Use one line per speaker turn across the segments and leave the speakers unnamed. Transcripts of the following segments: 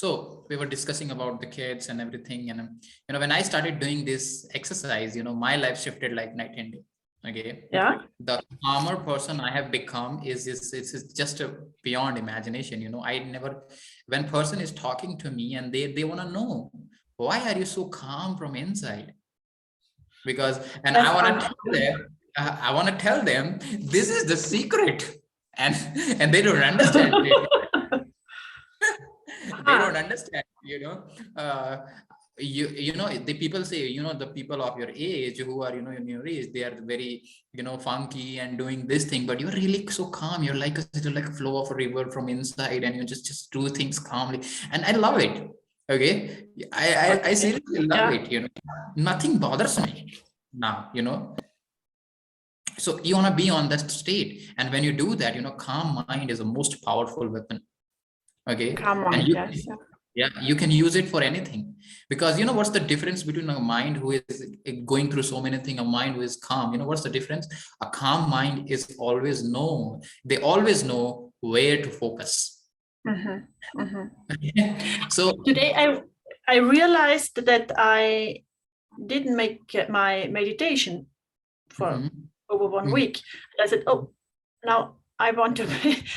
So we were discussing about the kids and everything, and when I started doing this exercise, my life shifted like night and day. Okay,
Yeah.
the calmer person I have become is just a beyond imagination. I never, when person is talking to me and they want to know, why are you so calm from inside? Because and
Yes,
I want to tell them, this is the secret, and they don't understand it. They don't understand, uh, the people say, the people of your age who are, in your age, they are very, funky and doing this thing, but you're really so calm. You're like a flow of a river from inside, and you just do things calmly, and I love it. Okay, I seriously love it. Nothing bothers me now. So you want to be on that state, and when you do that, calm mind is the most powerful weapon. Okay,
Calm
and
mind,
you,
yes.
yeah, you can use it for anything, because what's the difference between a mind who is going through so many things, a mind who is calm? What's the difference? A calm mind is always know, they always know where to focus. So
today I realized that I didn't make my meditation for over 1 week. I said, oh, now I want to,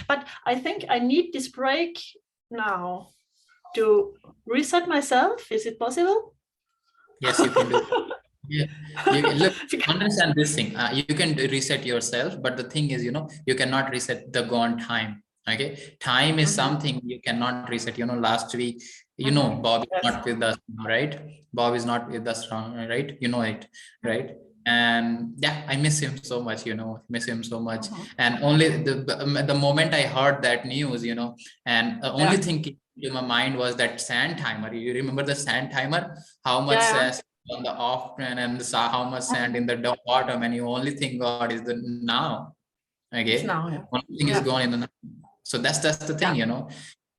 but I think I need this break now to reset myself. Is it possible?
Yes, you can do. Yeah, look, understand this thing. You can reset yourself, but the thing is, you cannot reset the gone time. Okay, time is something you cannot reset. Last week, Bob is not with us, right? Bob is not with us, right? You know it, right? And yeah, I miss him so much. Miss him so much. And only the moment I heard that news, and the only thing in my mind was that sand timer. You remember the sand timer? How much on the off and saw how much sand in the bottom, and you only think God is the now. Okay,
it's now,
one thing is gone in the now. So that's the thing,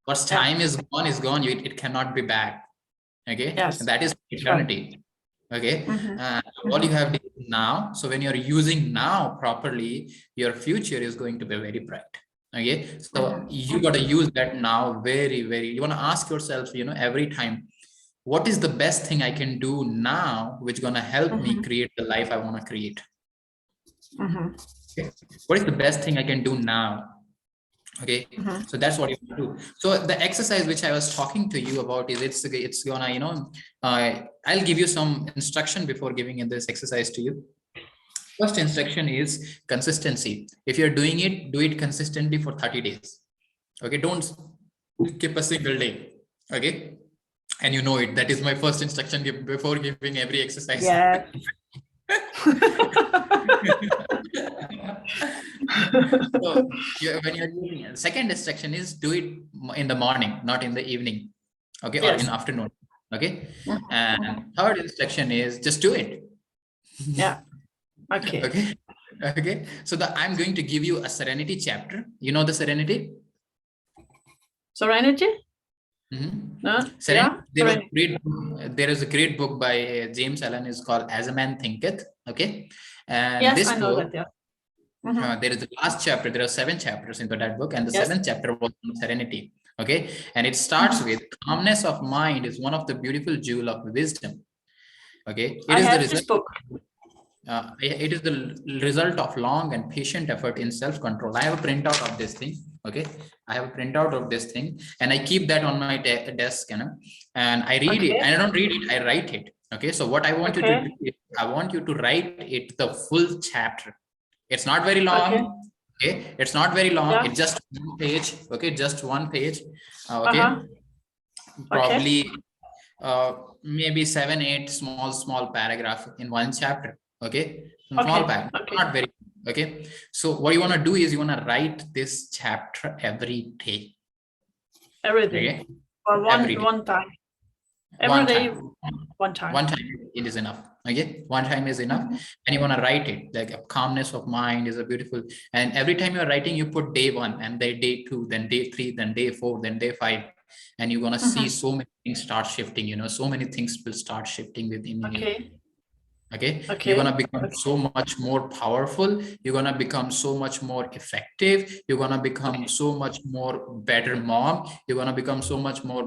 once time is gone, it cannot be back. Okay,
yes,
and that is eternity. Okay, all you have now. So when you're using now properly, your future is going to be very bright. Okay, so you got to use that now very, very. You want to ask yourself, every time, what is the best thing I can do now which gonna help me create the life I want to create? Okay. What is the best thing I can do now? Okay, so that's what you do. So the exercise which I was talking to you about is it's gonna, I'll give you some instruction before giving in this exercise to you. First instruction is consistency. If you're doing it, do it consistently for 30 days. Okay, don't skip a single day. Okay, and you know it. That is my first instruction before giving every exercise.
Yeah.
So when you're doing it, second instruction is do it in the morning, not in the evening. Okay, or in afternoon. Okay, and third instruction is just do it.
Yeah. Okay.
Okay. Okay. So I'm going to give you a serenity chapter. You know the serenity?
Serenity?
No? Serenity. Yeah, there is a great book by James Allen. Is called As a Man Thinketh. Okay, and
yes,
this
I know
book,
that. Yeah.
There is the last chapter. There are 7 chapters into that book, and the 7th chapter was on serenity. Okay, and it starts with calmness of mind is one of the beautiful jewel of wisdom. Okay,
I have this book.
It is the result of long and patient effort in self-control. I have a printout of this thing. Okay, I have a printout of this thing, and I keep that on my desk, and I read it. I don't read it, I write it. Okay, so what I want you to do is I want you to write it the full chapter. It's not very long. Okay, it's not very long. It's just 1 page. Okay, just 1 page. Okay, probably maybe 7, 8 small paragraph in 1 chapter. Okay, small paragraph, not very. Okay, so what you want to do is you want to write this chapter every day.
Every day. Okay? Or one time. Every day, one time.
One time it is enough. Okay, 1 time is enough. And you want to write it like a calmness of mind is a beautiful. And every time you're writing, you put day 1, and then day 2, then day 3, then day 4, then day 5. And you're gonna see so many things start shifting. So many things will start shifting within you. Okay,
Okay.
you're gonna become so much more powerful. You're gonna become so much more effective. You're gonna become so much more better mom. You're gonna become so much more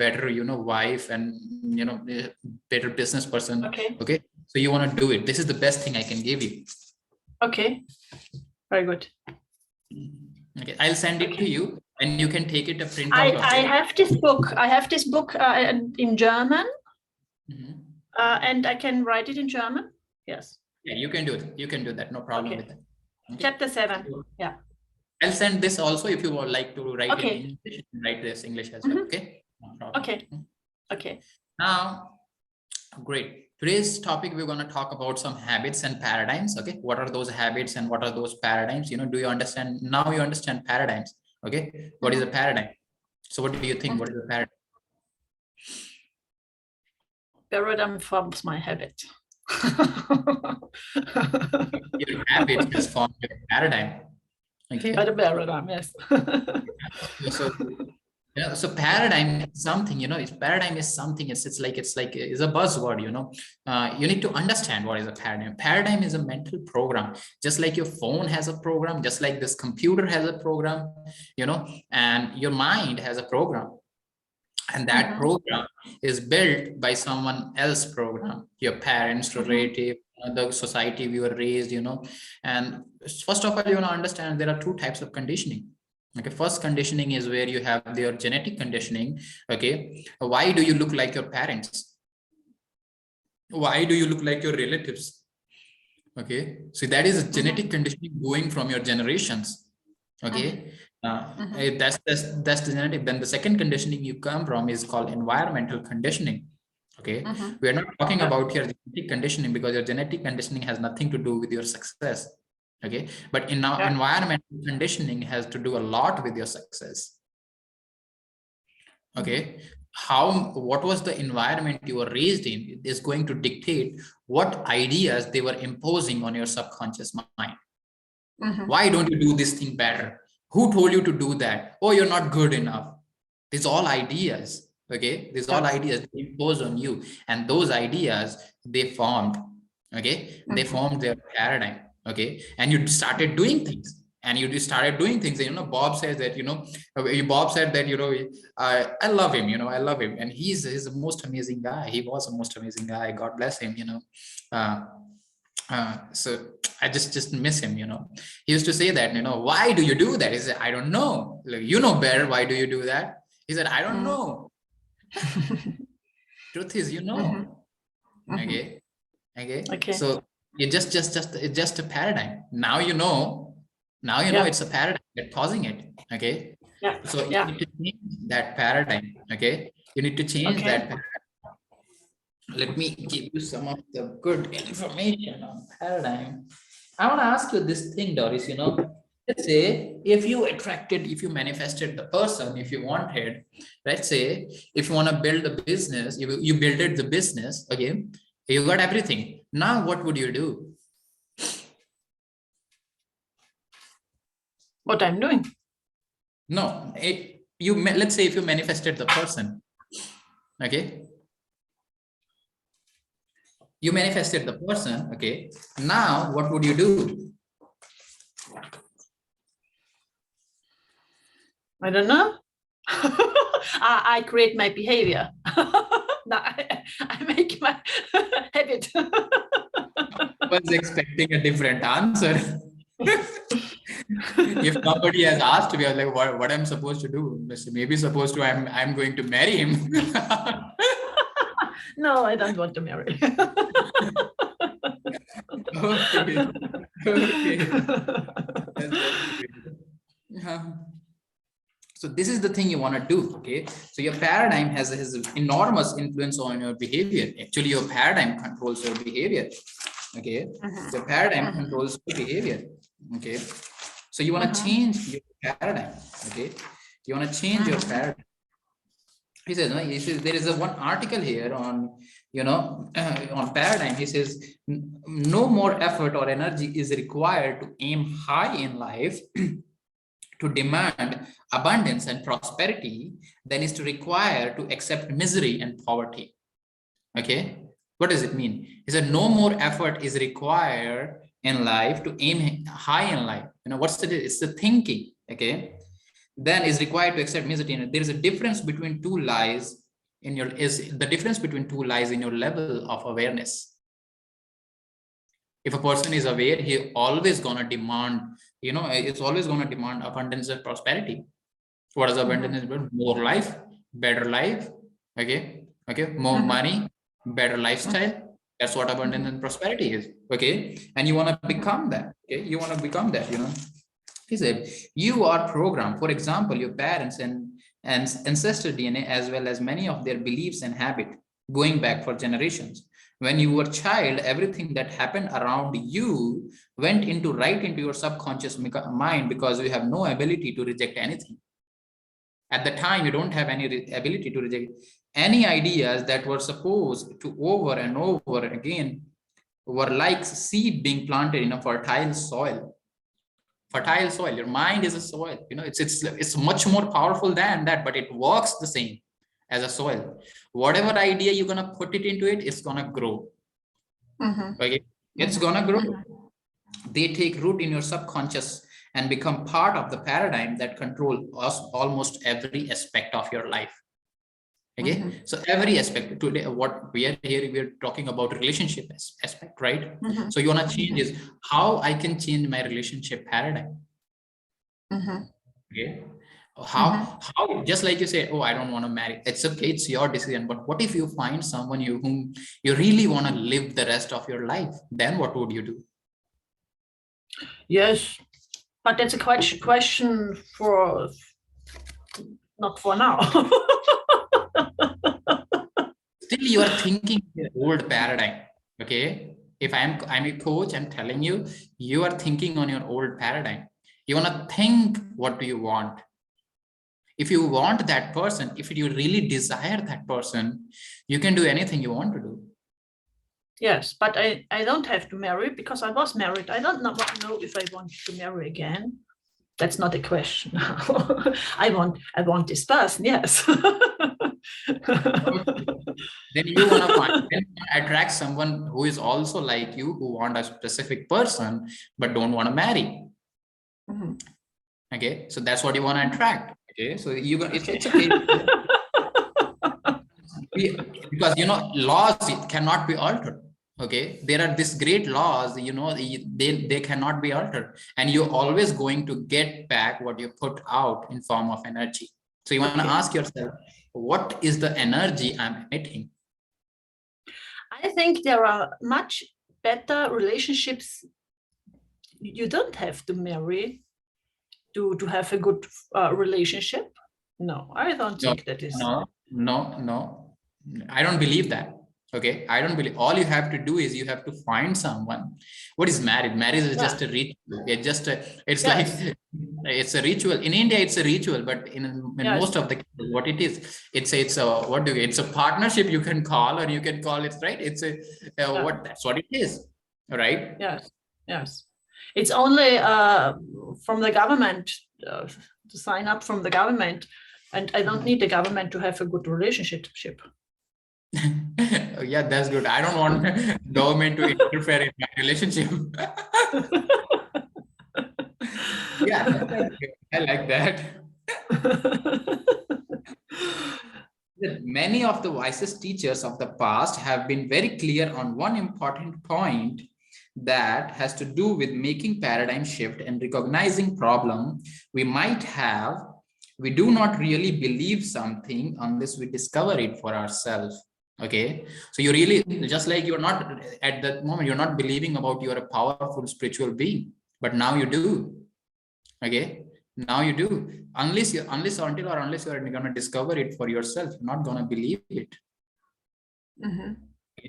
better, wife, and better business person.
Okay.
Okay, so you want to do it. This is the best thing I can give you.
Okay. Very good.
Okay, I'll send it to you, and you can take it a printout.
I have this book. I have this book in German. And I can write it in German. Yes.
Yeah, you can do it. You can do that. No problem with that.
Okay. Chapter 7. Yeah.
I'll send this also if you would like to write
Okay.
in English. Write this English as well. Okay. No problem.
Okay. Okay.
Now, great. Today's topic, we're going to talk about some habits and paradigms. Okay. What are those habits and what are those paradigms? Do you understand? Now you understand paradigms. Okay. What is a paradigm? So what do you think? What is a paradigm?
Paradigm forms my habit.
Your habit has formed your paradigm. Okay.
By the paradigm, yes.
So paradigm is something, paradigm is something, it's a buzzword, you need to understand what is a paradigm. Paradigm is a mental program, just like your phone has a program, just like this computer has a program, and your mind has a program. And that program is built by someone else's program, your parents, relative, the society we were raised, and first of all, you want to understand there are two types of conditioning. Okay, first conditioning is where you have your genetic conditioning. Okay, why do you look like your parents? Why do you look like your relatives? Okay, so that is a genetic conditioning going from your generations. Okay, that's the genetic. Then the second conditioning you come from is called environmental conditioning. Okay, we are not talking about your genetic conditioning because your genetic conditioning has nothing to do with your success. Okay, but in now environmental conditioning has to do a lot with your success. Okay, what was the environment you were raised in is going to dictate what ideas they were imposing on your subconscious mind. Why don't you do this thing better? Who told you to do that? Oh, you're not good enough. These all ideas. Okay, these all ideas imposed on you, and those ideas they formed. Okay, they formed their paradigm. Okay, and you started doing things. And you just started doing things. Bob says that, Bob said that, I love him, I love him. And he's the most amazing guy. He was the most amazing guy. God bless him, so I just miss him, He used to say that, why do you do that? He said, I don't know. Like, better. Why do you do that? He said, I don't know. Truth is, Okay. So it's just a paradigm. Now it's a paradigm that's causing it. Okay. So you need to change that paradigm. Okay. You need to change that paradigm. Let me give you some of the good information on paradigm. I want to ask you this thing, Doris, let's say if you manifested the person, if you wanted, let's say, if you want to build a business, you built the business, okay, you got everything. Now, what would you do?
What I'm doing?
No, let's say if you manifested the person, okay, you manifested the person, okay, now what would you do?
I don't know. I create my behavior. No, I make my habit.
I was expecting a different answer. If somebody has asked me, I was like, what I'm supposed to do? Maybe supposed to, I'm going to marry him.
No, I don't want to marry.
Okay. So this is the thing you want to do. Okay, so your paradigm has enormous influence on your behavior. Actually, your paradigm controls your behavior. Okay, your paradigm controls your behavior. Okay, so you want to change your paradigm. Okay, you want to change your paradigm. He says there is one article here on on paradigm. He says no more effort or energy is required to aim high in life to demand abundance and prosperity than is to require to accept misery and poverty. Okay, What does it mean? He said no more effort is required in life to aim high in life. What's it's the thinking, okay? Then is required to accept means there is a difference between two lies in your level of awareness. If a person is aware, he always gonna demand, it's always gonna demand abundance and prosperity. What is abundance? More life, better life, okay, more money, better lifestyle. That's what abundance and prosperity is, okay? And you want to become that, okay? You want to become that, He said, you are programmed. For example, your parents and ancestor DNA, as well as many of their beliefs and habit, going back for generations. When you were a child, everything that happened around you went right into your subconscious mind, because you have no ability to reject anything. At the time, you don't have any ability to reject any ideas that were supposed to over and over again were like seed being planted in a fertile soil. Fertile soil. Your mind is a soil. It's much more powerful than that, but it works the same as a soil. Whatever idea you're gonna put it into it, it's gonna grow. Okay, it's gonna grow. They take root in your subconscious and become part of the paradigm that control almost every aspect of your life. Okay, so every aspect. Today, what we are here, we are talking about relationship aspect, right? So you want to change is how I can change my relationship paradigm. Okay, how just like you say, oh, I don't want to marry. It's okay, it's your decision. But what if you find someone whom you really want to live the rest of your life? Then what would you do?
Yes, but that's a question for not for now.
Still, you are thinking the old paradigm. Okay, if I'm a coach, I'm telling you, you are thinking on your old paradigm. You want to think, what do you want? If you want that person, if you really desire that person, you can do anything you want to do.
Yes, but I don't have to marry because I was married. I don't know if I want to marry again. That's not a question. I want this person, yes.
Then you want to attract someone who is also like you, who want a specific person but don't want to marry. Okay, so that's what you want to attract. Okay, so it's okay. Because laws cannot be altered. Okay, there are these great laws, they cannot be altered, and you're always going to get back what you put out in form of energy. So you want to ask yourself, what is the energy I'm emitting?
I think there are much better relationships. You don't have to marry to have a good relationship. No, I don't think that is.
No, I don't believe that. Okay, I don't believe. All you have to do is you have to find someone. What is marriage? Marriage is just a ritual. It's like it's a ritual. In India, it's a ritual, but in most of the cases, what it is, it's a partnership, you can call, or you can call it, right? It's that's what it is, right?
Yes. It's only from the government to sign up from the government, and I don't need the government to have a good relationship.
Yeah, that's good. I don't want government to interfere in my relationship. Yeah, I like that. Many of the wisest teachers of the past have been very clear on one important point that has to do with making paradigm shift and recognizing problem we might have. We do not really believe something unless we discover it for ourselves. Okay, so you really, just like you're not at that moment, you're not believing about you're a powerful spiritual being, but now you do. Okay, now you do. Unless you're going to discover it for yourself, you're not going to believe it.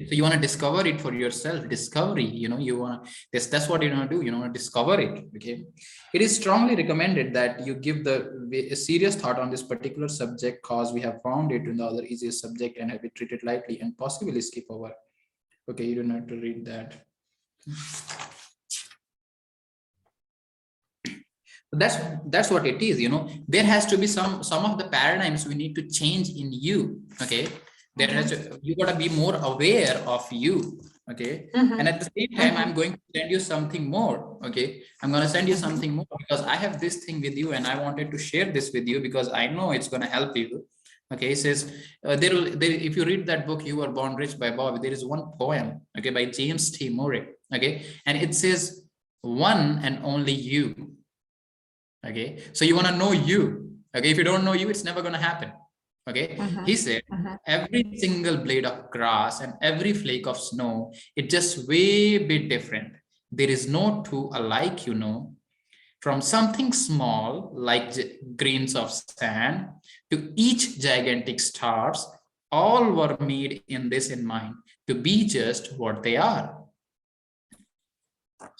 So you want to discover it for yourself. Discovery, you want to, that's what you want to do. You want to discover it. Okay, it is strongly recommended that you give a serious thought on this particular subject, cause we have found it in the other easiest subject and have it treated lightly and possibly skip over. Okay, you don't have to read that. That's what it is. There has to be some of the paradigms we need to change in you. Okay, There has to, you got to be more aware of you. Okay. And at the same time, I'm going to send you something more. Okay. I'm going to send you something more because I have this thing with you and I wanted to share this with you because I know it's going to help you. Okay. It says, if you read that book, You Were Born Rich by Bobby, there is one poem, okay, by James T. Murray. Okay. And it says, one and only you. Okay. So you want to know you. Okay. If you don't know you, it's never going to happen. Okay. He said, every single blade of grass and every flake of snow, it's just way bit different. There is no two alike, you know, from something small like grains of sand to each gigantic stars, all were made in this in mind to be just what they are.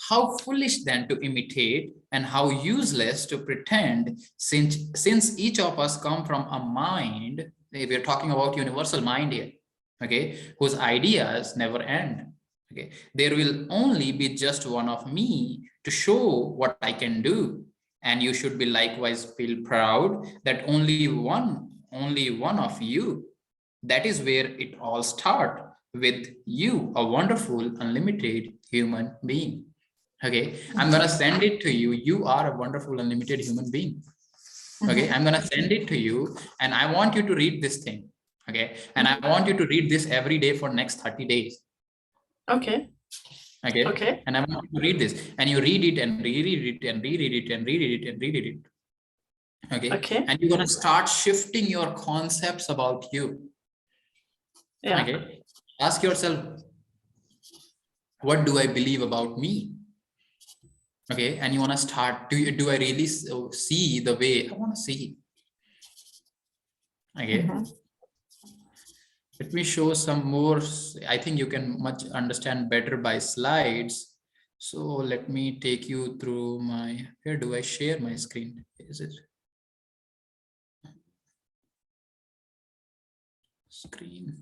How foolish then to imitate and how useless to pretend, since each of us come from a mind, we're talking about universal mind here, okay, whose ideas never end. Okay, there will only be just one of me to show what I can do. And you should be likewise feel proud that only one of you. That is where it all starts, with you, a wonderful, unlimited human being. Okay, I'm gonna send it to you. You are a wonderful, unlimited human being. Okay, I'm gonna send it to you, and I want you to read this thing. Okay, and I want you to read this every day for next 30 days.
Okay.
Okay.
Okay.
And I want you to read this, and you read it and reread it and reread it and reread it and reread it. Okay.
Okay.
And you're gonna start shifting your concepts about you.
Yeah.
Okay. Ask yourself, what do I believe about me? Okay, and you want to start, do I really see the way I want to see? Okay. Let me show some more. I think you can much understand better by slides. So let me take you through my, where do I share my screen? Is it screen?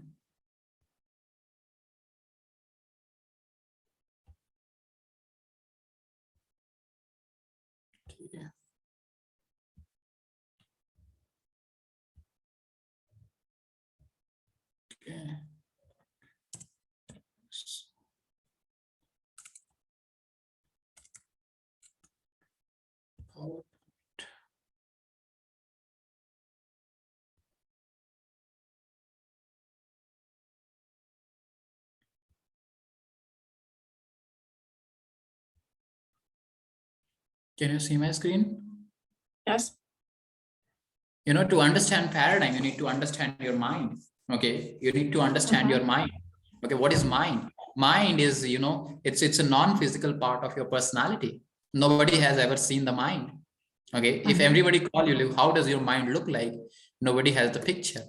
Okay. Okay. Can you see my screen?
Yes.
You know, to understand paradigm, you need to understand your mind. Okay, you need to understand your mind. Okay, what is mind? Mind is, you know, it's a non-physical part of your personality. Nobody has ever seen the mind. Okay, if everybody call you, how does your mind look like? Nobody has the picture.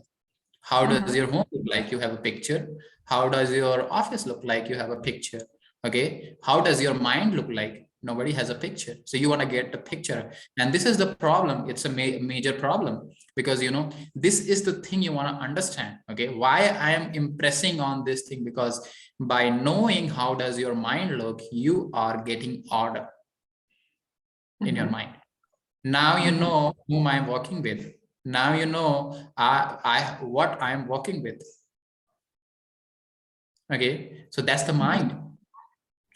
How does your home look like? You have a picture. How does your office look like? You have a picture. Okay, how does your mind look like? Nobody has a picture. So you want to get the picture, and this is the problem. It's a major problem, because, you know, this is the thing you want to understand. Okay, why I am impressing on this thing, because by knowing how does your mind look, you are getting order in your mind. Now you know whom I'm working with. Now you know what I'm working with. Okay, so that's the mind.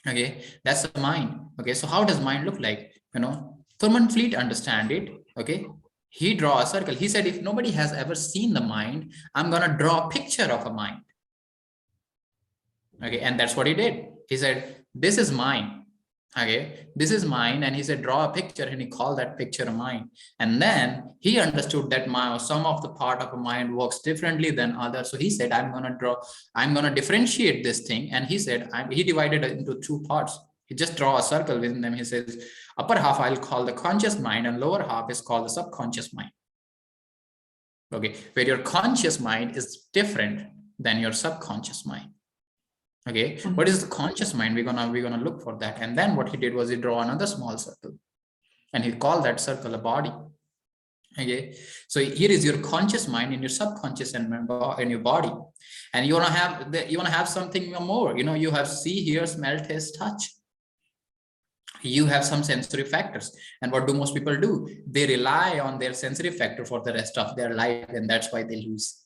Okay, that's the mind. Okay, so how does mind look like? You know, Thurman Fleet understand it. Okay, he draw a circle. He said, if nobody has ever seen the mind, I'm gonna draw a picture of a mind. Okay, and that's what he did. He said, this is mine. Okay, this is mine, and he said, draw a picture, and he called that picture a mind. And then he understood that some of the part of a mind works differently than others. So he said, I'm gonna differentiate this thing. And he said, he divided it into two parts. He just draw a circle within them. He says, upper half I'll call the conscious mind, and lower half is called the subconscious mind. Okay, where your conscious mind is different than your subconscious mind. Okay, what is the conscious mind? We're gonna look for that. And then what he did was he draw another small circle, and he called that circle a body. Okay, so here is your conscious mind in your subconscious and in your body, and you wanna have something more. You know, you have see, hear, smell, taste, touch. You have some sensory factors, and what do most people do? They rely on their sensory factor for the rest of their life, and that's why they lose.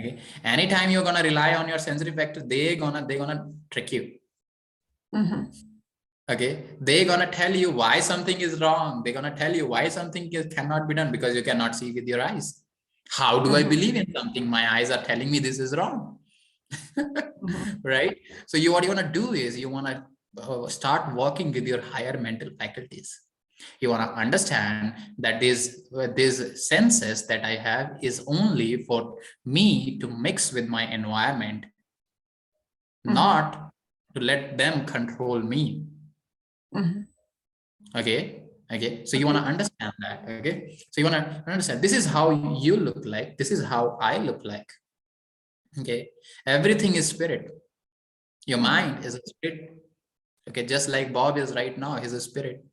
Okay. Anytime you're gonna rely on your sensory factors, they're gonna trick you. Okay, they're gonna tell you why something is wrong. They're gonna tell you why something cannot be done because you cannot see with your eyes. How do I believe in something? My eyes are telling me this is wrong. Right? So what you want to do is you want to start working with your higher mental faculties. You want to understand that these senses that I have is only for me to mix with my environment, not to let them control me. Okay. So you want to understand that. Okay. So you want to understand this is how you look like. This is how I look like. Okay. Everything is spirit. Your mind is a spirit. Okay. Just like Bob is right now, he's a spirit.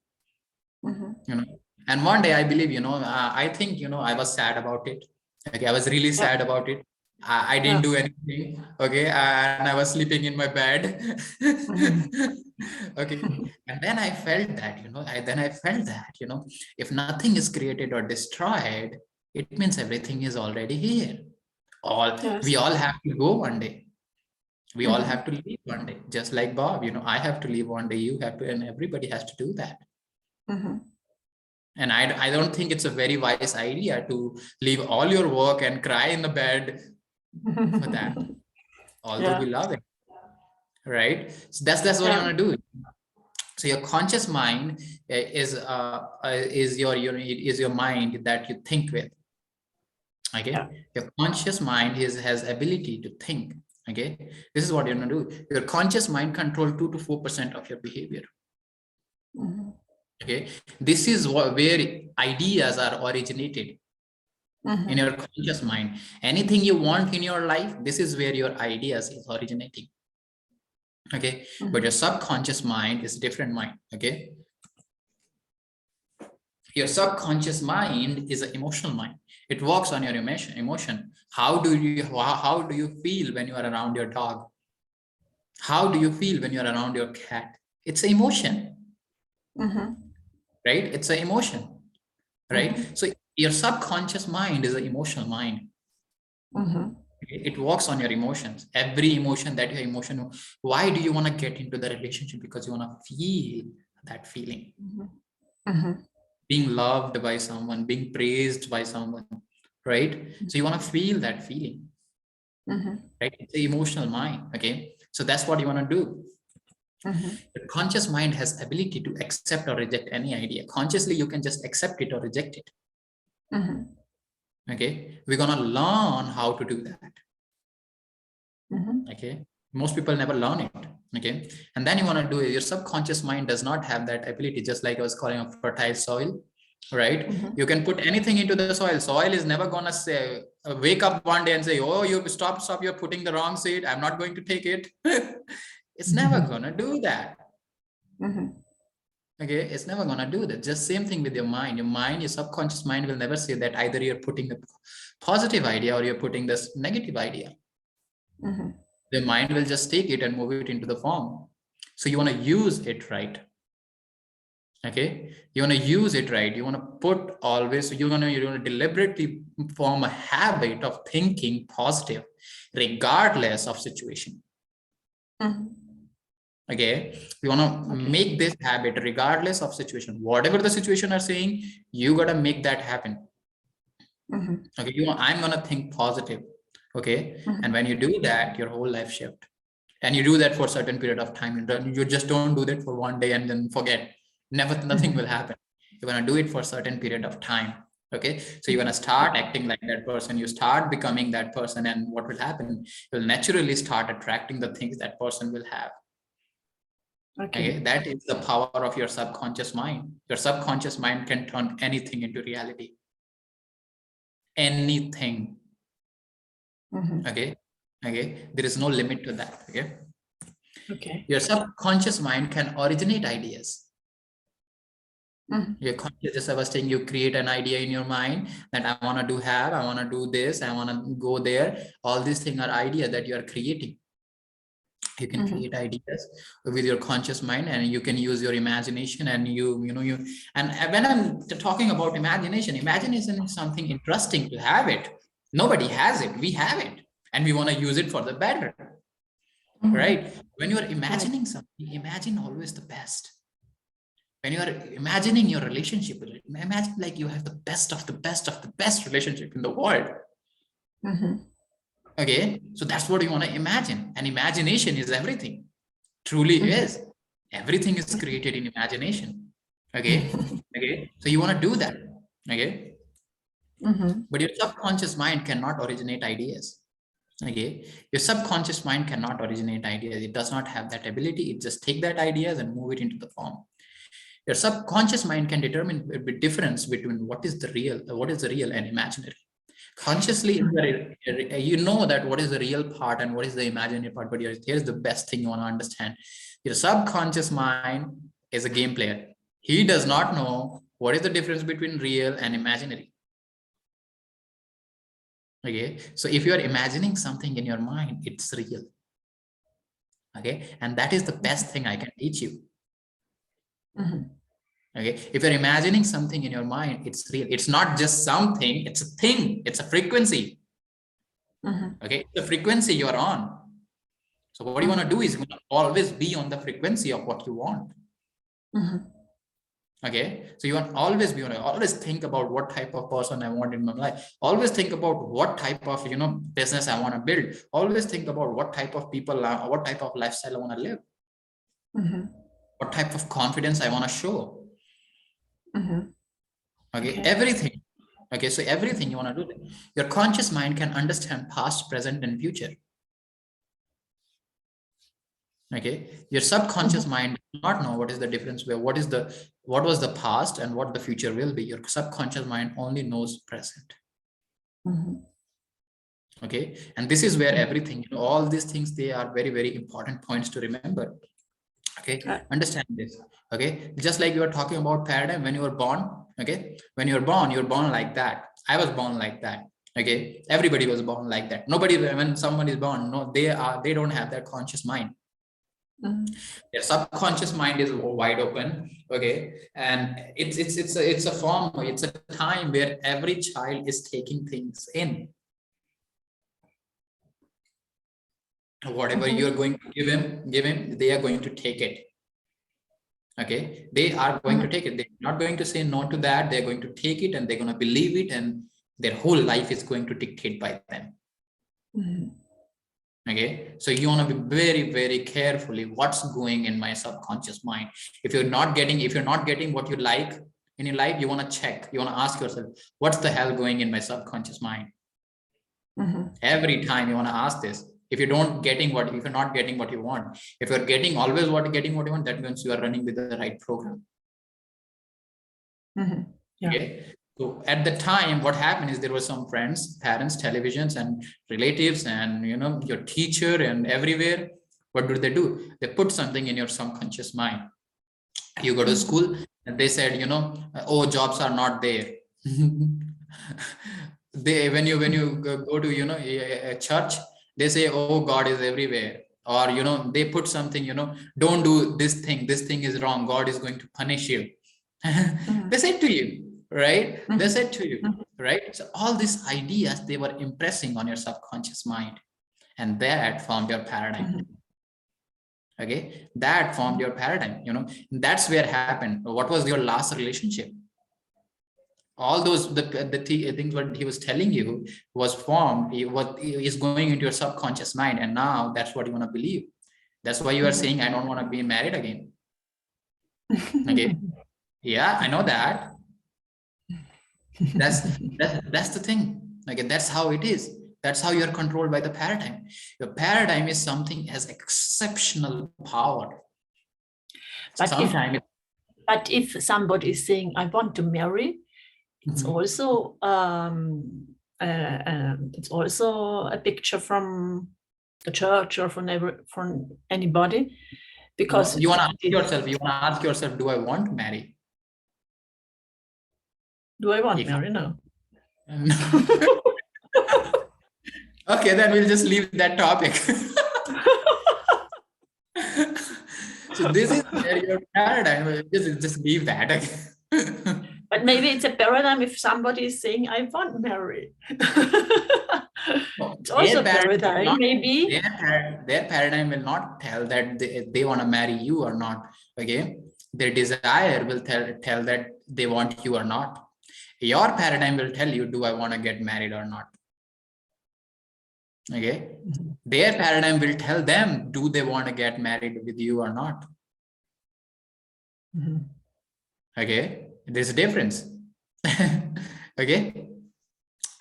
You know, and one day I believe, I think, I was sad about it. Okay. I was really sad about it. I didn't do anything. Okay. And I was sleeping in my bed. Okay. And then I felt that, if nothing is created or destroyed, it means everything is already here. We all have to go one day. We all have to leave one day, just like Bob, I have to leave one day, you have to, and everybody has to do that. And I don't think it's a very wise idea to leave all your work and cry in the bed for that. Although we love it, right? So that's what you want to do. So your conscious mind is your mind that you think with. Okay, your conscious mind has ability to think. Okay, this is what you're going to do. Your conscious mind control 2 to 4% of your behavior. Okay, this is where ideas are originated. In your conscious mind. Anything you want in your life, this is where your ideas is originating. Okay, but your subconscious mind is a different mind. Okay, your subconscious mind is an emotional mind. It works on your emotion. How do you feel when you are around your dog? How do you feel when you're around your cat? It's an emotion. Right? It's an emotion. Right? So your subconscious mind is an emotional mind. It works on your emotions. Every emotion that your emotion. Why do you want to get into the relationship? Because you want to feel that feeling. Being loved by someone, being praised by someone, right? So you want to feel that feeling, right? It's the emotional mind. Okay, so that's what you want to do. The conscious mind has ability to accept or reject any idea. Consciously, you can just accept it or reject it. Okay, we're gonna learn how to do that. Okay, most people never learn it. Okay, and then you want to do it. Your subconscious mind does not have that ability. Just like I was calling a fertile soil, right? You can put anything into the soil. Soil is never gonna say wake up one day and say, oh, you stop, you're putting the wrong seed, I'm not going to take it. It's never gonna do that. Okay, it's never gonna do that. Just same thing with your mind. Your subconscious mind will never say that either you're putting the positive idea or you're putting this negative idea. The mind will just take it and move it into the form. So you want to use it right. Okay, you want to use it right. You want to put always, you're going to deliberately form a habit of thinking positive regardless of situation. Okay, you want to make this habit regardless of situation. Whatever the situation are saying, you got to make that happen. Okay, I'm going to think positive. Okay, and when you do that, your whole life shift. And you do that for a certain period of time. You just don't do that for one day and then forget. Nothing will happen. You're going to do it for a certain period of time. Okay, so you're going to start acting like that person. You start becoming that person, and what will happen? You'll naturally start attracting the things that person will have. Okay, that is the power of your subconscious mind. Your subconscious mind can turn anything into reality. Anything. Okay, there is no limit to that. Okay, your subconscious mind can originate ideas. Your conscious, just I was saying, you create an idea in your mind that I want to I want to do this, I want to go there. All these things are ideas that you are creating. You can create ideas with your conscious mind, and you can use your imagination. And and when I'm talking about imagination is something interesting to have it. Nobody has it. We have it. and we want to use it for the better, right? When you are imagining something, imagine always the best. When you are imagining your relationship, imagine like you have the best of the best of the best relationship in the world. Okay, so that's what you want to imagine, and imagination is everything. Truly is. Everything is created in imagination. Okay. Okay, so you want to do that. Okay, but your subconscious mind cannot originate ideas. Okay, your subconscious mind cannot originate ideas. It does not have that ability. It just take that ideas and move it into the form. Your subconscious mind can determine the difference between what is the real and imaginary. Consciously, you know that what is the real part and what is the imaginary part, but here's the best thing you want to understand. Your subconscious mind is a game player. He does not know what is the difference between real and imaginary. Okay, so if you are imagining something in your mind, it's real. Okay, and that is the best thing I can teach you. Okay, if you're imagining something in your mind, it's real. It's not just something, it's a thing, it's a frequency. Okay, the frequency you're on. So what you want to do is always be on the frequency of what you want. Okay, so you want always be on it. Always think about what type of person I want in my life. Always think about what type of business I want to build. Always think about what type of people, what type of lifestyle I want to live. What type of confidence I want to show. Okay, everything. Okay, so everything you want to do. Your conscious mind can understand past, present, and future. Okay, your subconscious mind does not know what is the difference, what was the past and what the future will be. Your subconscious mind only knows present. Okay, and this is where everything, all these things, they are very, very important points to remember. Okay, understand this. Okay, just like you were talking about paradigm when you were born. Okay, when you're born like that. I was born like that. Okay, everybody was born like that. Nobody, when someone is born, no, they don't have that conscious mind. Their subconscious mind is wide open. Okay, and it's a form, it's a time where every child is taking things in. Whatever you're going to give him, they are going to take it. Okay, they are going to take it. They're not going to say no to that. They're going to take it and they're going to believe it, and their whole life is going to dictate by them. Okay, so you want to be very, very carefully what's going in my subconscious mind. If you're not getting what you like in your life, you want to check. You want to ask yourself, what's the hell going in my subconscious mind? Every time you want to ask this. If you're not getting what you want, if you're getting what you want, that means you are running with the right program. Okay. So at the time, what happened is there were some friends, parents, televisions, and relatives, and your teacher, and everywhere. What do? They put something in your subconscious mind. You go to school, and they said, oh, jobs are not there. When you go to a church, they say, oh, God is everywhere. Or they put something, don't do this thing. This thing is wrong. God is going to punish you. They said to you. Right? They said to you, right? So all these ideas, they were impressing on your subconscious mind, and that formed your paradigm. Okay, that formed your paradigm. That's where it happened. What was your last relationship? All those the things what he was telling you was formed. What is going into your subconscious mind, and now that's what you want to believe. That's why you are saying, I don't want to be married again. Okay, yeah, I know that. That's the thing. Okay, that's how it is. That's how you're controlled by the paradigm. Your paradigm is something has exceptional power.
But if somebody is saying, I want to marry, it's also a picture from the church or from anybody, because
you want to ask yourself, do I want to marry?
Do I want to marry? No.
Okay, then we'll just leave that topic. So this is your paradigm. Just leave that.
But maybe it's a paradigm if somebody is saying, I want to marry.
No,
It's also a paradigm, maybe.
their paradigm will not tell that they want to marry you or not. Okay, their desire will tell that they want you or not. Your paradigm will tell you, do I want to get married or not? Okay, their paradigm will tell them, do they want to get married with you or not? Okay, there's a difference. Okay,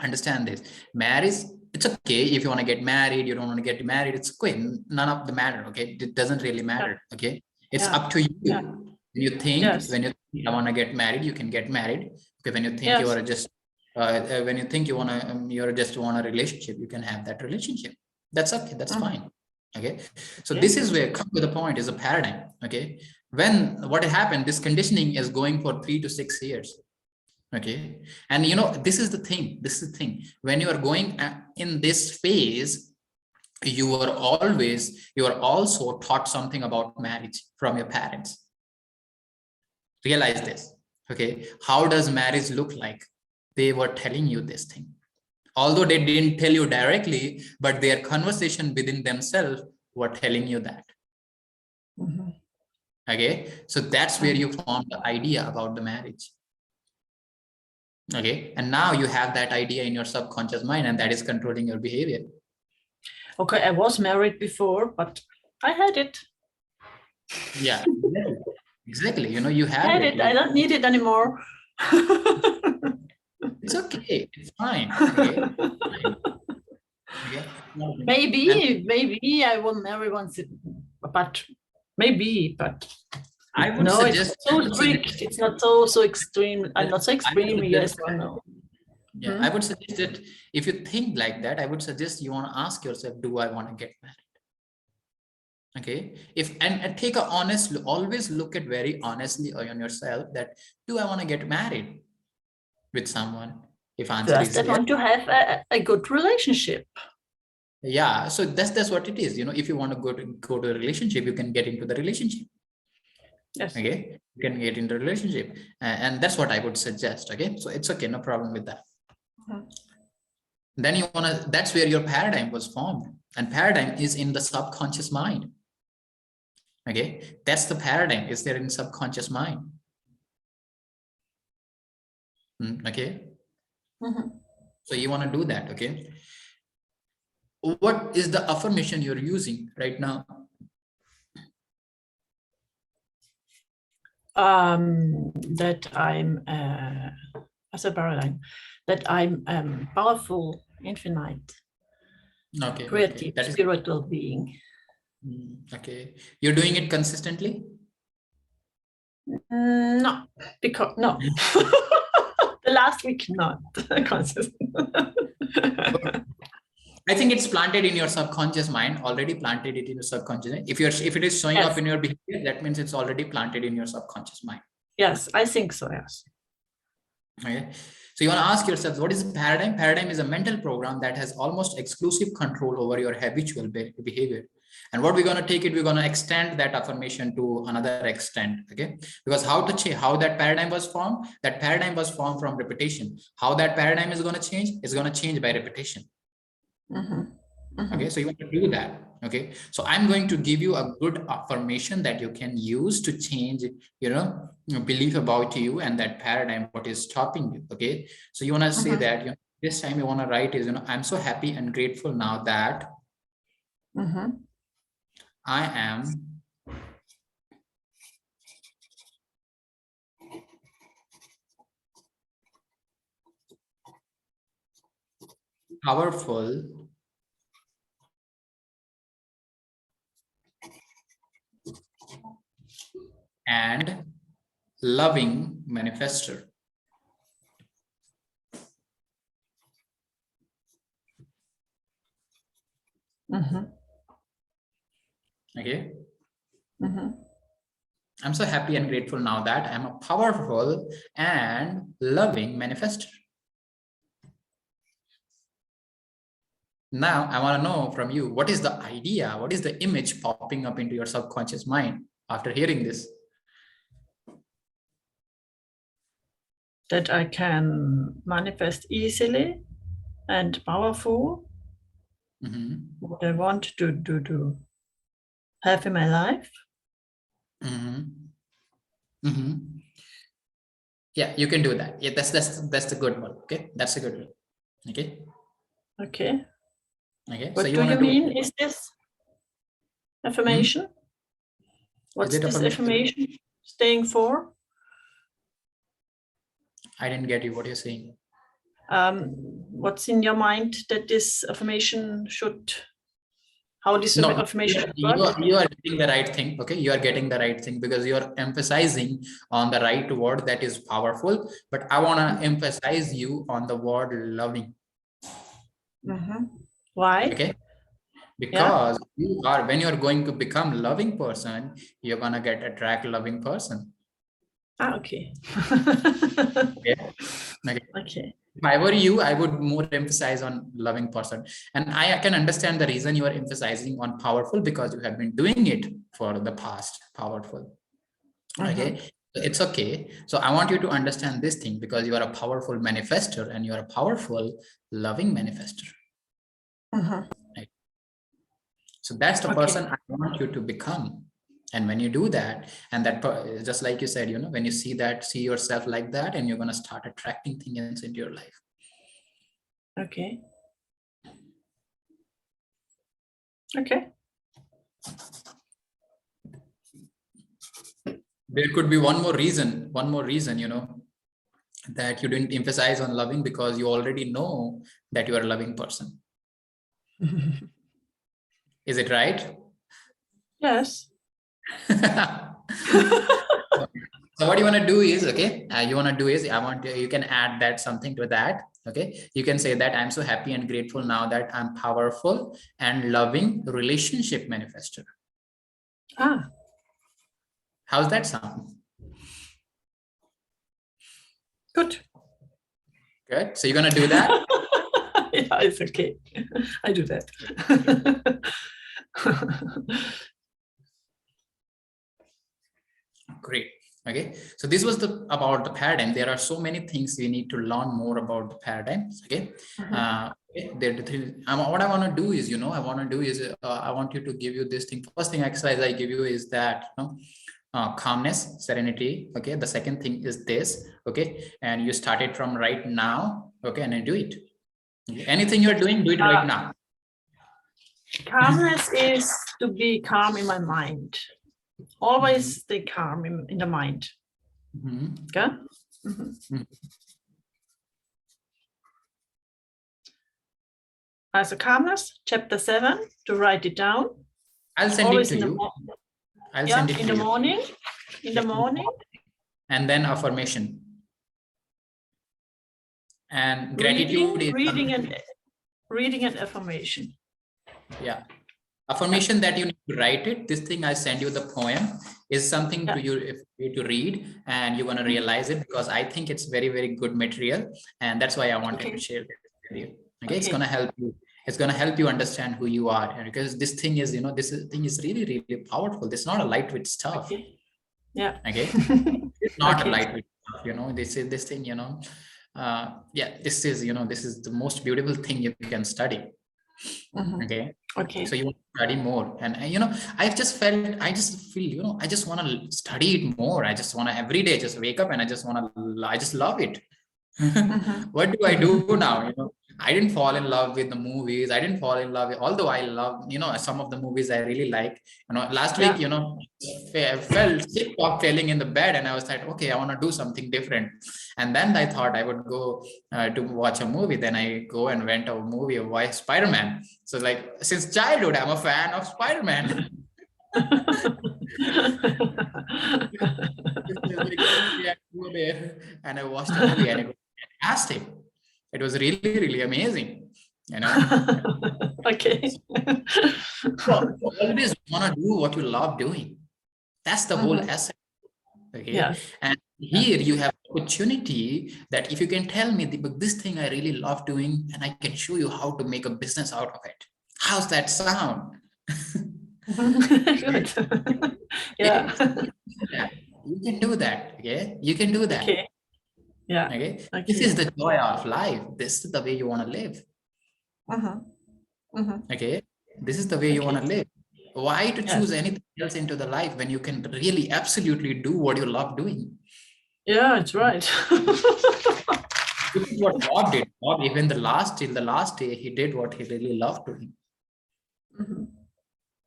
understand this. Marriage, it's okay if you want to get married, you don't want to get married, it's okay, none of the matter. Okay, it doesn't really matter. Okay, it's up to you. When you think, when you think I want to get married, you can get married. Okay, when you think you are just when you think you want to you're just want a relationship, you can have that relationship. That's okay, that's fine. Okay, so this is where come to the point is a paradigm. Okay, when what happened, this conditioning is going for 3 to 6 years. Okay, and you know, this is the thing, when you are going in this phase, you are also taught something about marriage from your parents. Realize this. Okay, how does marriage look like? They were telling you this thing, although they didn't tell you directly, but their conversation within themselves were telling you that. Okay, so that's where you form the idea about the marriage. Okay, and now you have that idea in your subconscious mind, and that is controlling your behavior. Okay,
I was married before, but I had it.
Yeah, exactly. You know, you have
it. I don't need it anymore.
It's okay. It's fine. Okay.
Maybe I will marry once, but maybe, but
I would suggest
it's so strict. It's not so extreme. I'm not so extreme. Yes or no?
Yeah, I would suggest that if you think like that, I would suggest you want to ask yourself, do I want to get married? Okay, if and take a honest, always look at very honestly on yourself that, do I want to get married with someone? If answer is
yes, I want to have a good relationship.
Yeah, so that's what it is. You know, if you want to go to a relationship, you can get into the relationship.
Yes.
Okay, you can get into a relationship, and that's what I would suggest. Okay, so it's okay, no problem with that. Then you want to, that's where your paradigm was formed, and paradigm is in the subconscious mind. Okay, that's the paradigm is there in subconscious mind. Okay, so you want to do that. Okay, what is the affirmation you're using right now?
That I'm as a paradigm, that I'm powerful, infinite, creative, spiritual being.
Okay, you're doing it consistently?
No, because no. The last week, not consistent.
I think it's planted in your subconscious mind, already planted it in your subconscious. If it is showing up in your behavior, that means it's already planted in your subconscious mind.
Yes, I think so, yes.
Okay. So you want to ask yourself, what is a paradigm? Paradigm is a mental program that has almost exclusive control over your habitual behavior. And what we're going to take it, we're going to extend that affirmation to another extent. Okay, because how that paradigm was formed, that paradigm was formed from repetition. How that paradigm is going to change is going to change by repetition. Okay, so you want to do that. Okay, so I'm going to give you a good affirmation that you can use to change, you know, belief about you and that paradigm, what is stopping you. Okay, so you want to say that, you know, this time you want to write is, you know, I'm so happy and grateful now that I am powerful and loving manifester. Okay. I'm so happy and grateful now that I'm a powerful and loving manifester. Now, I want to know from you, what is the idea? What is the image popping up into your subconscious mind after hearing this?
That I can manifest easily and powerful what I want to have in my life.
Yeah, you can do that. Yeah, that's the good one. Okay, that's a good one. Okay.
Okay.
Okay.
What
so
do you mean? Is this affirmation? What's
it
this
affirmation?
affirmation staying for?
I didn't get you. What you're saying?
What's in your mind that this affirmation should? How this
No,
affirmation
you are getting the right thing. Okay, you are getting the right thing because you are emphasizing on the right word that is powerful. But I want to emphasize you on the word loving.
Why?
Okay, because you are, when you are going to become loving person, you're gonna get attract loving person.
Okay.
Okay. If I were you, I would more emphasize on loving person. And I can understand the reason you are emphasizing on powerful, because you have been doing it for the past, powerful. Okay, it's okay. So I want you to understand this thing, because you are a powerful manifester and you are a powerful loving manifester. Right? So that's the person I want you to become. And when you do that, and that, just like you said, you know, when you see that, see yourself like that, and you're going to start attracting things into your life.
Okay. Okay.
There could be one more reason, you know, that you didn't emphasize on loving, because you already know that you are a loving person. Is it right?
Yes.
So what you want to do is, okay, you can add that something to that. Okay, you can say that I'm so happy and grateful now that I'm powerful and loving relationship manifester. How's that sound?
Good.
Good. So you're gonna do that?
Yeah, it's okay. I do that.
Great. Okay, so this was about the paradigm. There are so many things we need to learn more about the paradigms. Okay, there are the three. What I want to do is, you know, I want you to give you this thing. First thing exercise I give you is that, you know, calmness, serenity. Okay, the second thing is this. Okay, and you start it from right now. Okay, and then do it. Okay. Anything you're doing, do it right now.
Calmness is to be calm in my mind. Always stay calm in the mind. Okay. As a calmness, chapter 7, to write it down.
I'll send it to you. I'll send it to you.
In the morning.
And then affirmation. And gratitude is
reading and affirmation.
Yeah. Affirmation that you need to write it. This thing I send you the poem is something to you to read, and you're going to realize it, because I think it's very, very good material. And that's why I wanted to share this with you. Okay. It's going to help you. It's going to help you understand who you are. And because this thing is, you know, thing is really, really powerful. It's not a lightweight stuff.
Yeah.
Okay. It's not a lightweight stuff, you know, this thing, you know, this is, you know, this is the most beautiful thing you can study. Okay. So you want to study more, and you know, I just feel, you know, I just want to study it more. I just want to every day just wake up and I just love it. What do I do now? You know, I didn't fall in love with the movies. I didn't fall in love with, although I love, you know, some of the movies I really like. You know, last week, you know, I felt sick of failing in the bed, and I was like, okay, I want to do something different. And then I thought I would go to watch a movie. Then I go and went a movie of Spider-Man. So like, since childhood, I'm a fan of Spider-Man. And I watched the movie, and it was fantastic. It was really, really amazing, you know.
Okay.
So you always want to do what you love doing. That's the whole essence. Okay.
Yeah.
And here you have opportunity that if you can tell me this thing I really love doing, and I can show you how to make a business out of it. How's that sound?
Good. Yeah.
You can do that. Okay. You can do that.
Okay. Yeah.
Okay. This is the joy of life. This is the way you want to live. Okay, this is the way you want to live. Why to
Yes.
choose anything else into the life when you can really absolutely do what you love doing?
Yeah, it's right.
This is what Bob did. Bob, even till the last day, he did what he really loved doing.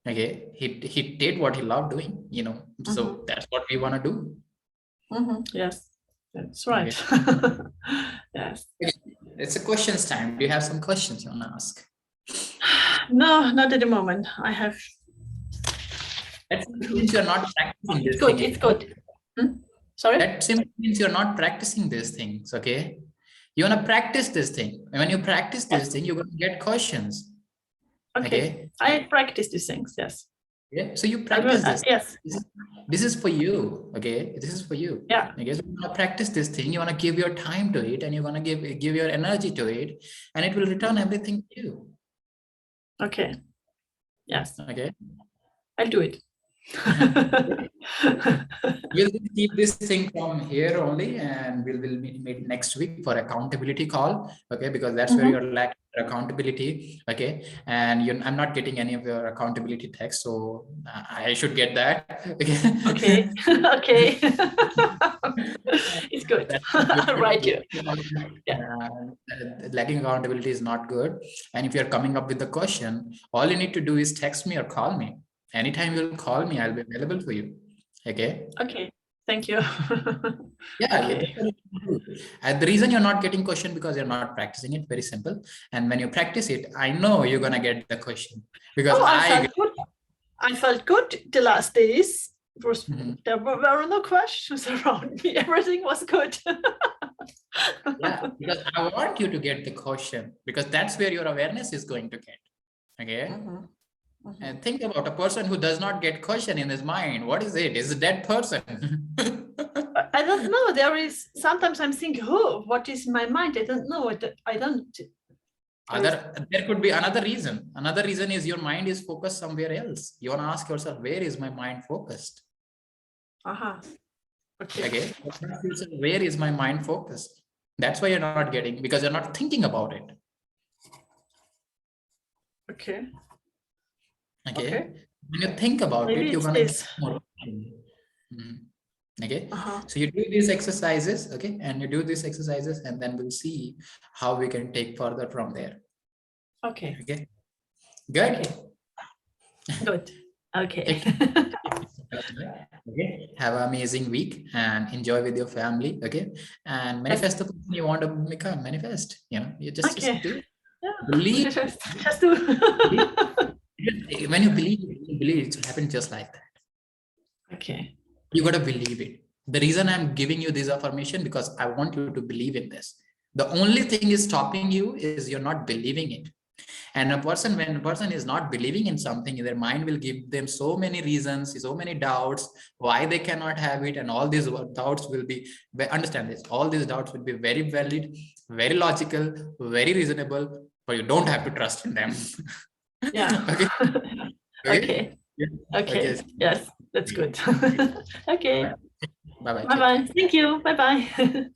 Okay, he did what he loved doing, you know. So that's what we want to do.
Yes, that's right. Yes.
Okay. It's a questions time. Do you have some questions you want to ask?
No, not at the moment. I have.
That means you're not practicing this
It's good.
thing.
It's good. Sorry.
That simply means you're not practicing these things. Okay, you want to practice this thing. And when you practice this thing, you're going to get questions.
Okay. I practice these things. Yes.
Yeah. So you practice this.
Yes.
This is for you. Okay. This is for you.
Yeah.
Okay. So you want to practice this thing. You want to give your time to it, and you want to give your energy to it, and it will return everything to you.
Okay. Yes.
Okay.
I'll do it.
We'll keep this thing from here only, and we'll meet next week for accountability call. Okay, because that's where you're lacking accountability. Okay, and I'm not getting any of your accountability text, so I should get that. Okay.
Okay. Okay. It's good. Right here.
Lacking accountability is not good. And if you're coming up with the question, all you need to do is text me or call me. Anytime you'll call me, I'll be available for you. Okay.
Okay. Thank you.
Yeah.
Okay.
The reason you're not getting question because you're not practicing it. Very simple. And when you practice it, I know you're gonna get the question because
I felt good the last days. There were no questions around me. Everything was good.
Yeah, because I want you to get the question because that's where your awareness is going to get. Okay. And think about a person who does not get question in his mind. What is it? Is a dead person.
I don't know. There is sometimes I'm thinking, oh, what is my mind? I don't know. I don't.
There could be another reason. Another reason is your mind is focused somewhere else. You want to ask yourself, where is my mind focused? Okay. Where is my mind focused? That's why you're not getting, because you're not thinking about it.
Okay.
Okay. When you think about
Maybe
it, you're gonna get more. Okay. So you do these exercises, okay, and you do these exercises, and then we'll see how we can take further from there.
Okay.
Okay. Good.
Okay. Good. Okay.
Okay. Have an amazing week and enjoy with your family. Okay. And manifest the person you want to become. Manifest. You know, you just do it.
Yeah.
Believe.
Just do.
When you believe it will happen just like that.
Okay.
You got to believe it. The reason I'm giving you this affirmation because I want you to believe in this. The only thing is stopping you is you're not believing it. And when a person is not believing in something, their mind will give them so many reasons, so many doubts why they cannot have it. And all these doubts will be, understand this, all these doubts will be very valid, very logical, very reasonable, but you don't have to trust in them.
Yeah.
Okay.
Okay. Okay. Yes, that's good. Okay.
Bye-bye.
Bye-bye. Thank you. Bye-bye.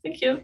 Thank you.